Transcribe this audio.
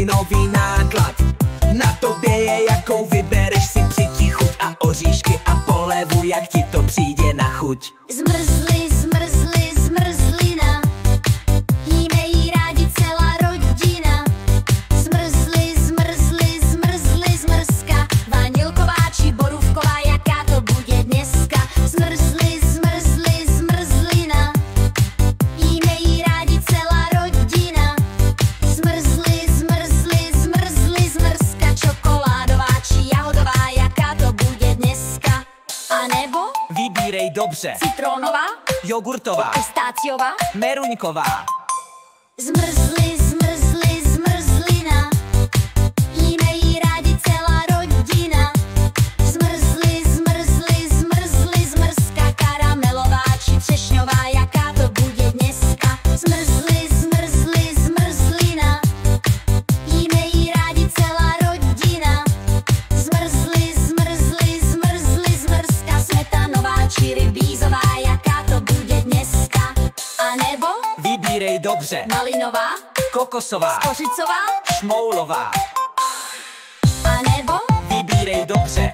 benzínový náklad. Na tobě je, jakou vybereš si třetí chuť a oříšky a polevu, jak ti to přijde na chuť. Zmrzlina, jíme jí rádi celá rodina. Zmrzka, vanilková či borůvková, jaká to bude dneska. Zmrzlina, jíme jí rádi celá rodina. Zmrzka, čokoládová či jahodová, jaká to bude dneska. A nebo Vybírej dobře. citronová, Jogurtová, pistáciová, meruňková. Zmrzlina, jíme jí rádi celá rodina. Zmrzka, karamelová či třešňová, jaká to bude dneska. Zmrzlina, jíme jí rádi celá rodina. Zmrzka, smetanová či rybízová, jaká to bude dneska. A nebo Vybírej dobře. malinová, Kokosová, kořicová, šmoulová. a nebo Vybírej dobře.